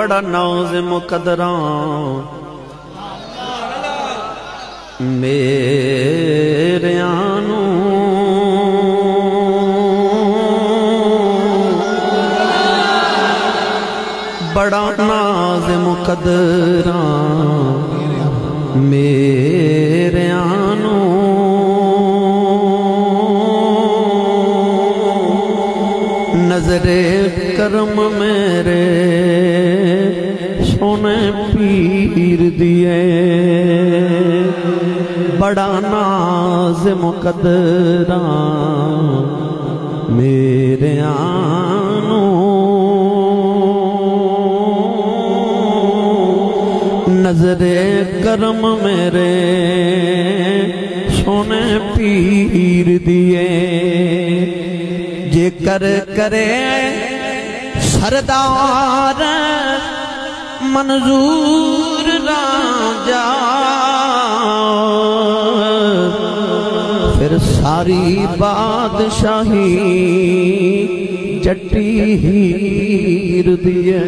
बड़ा नाज़ मुकदरा मेरे आनू बड़ा नाज़ मुकदरा मेरे आनू नजरे करम मेरे सोने पीर दिए बड़ा नाज मुकदरा मेरे आनू नजरे करम मेरे सोने पीर दिए जेकर करे सरदार मंजूर राजा फिर सारी बादशाही जट्टी हीर दिए।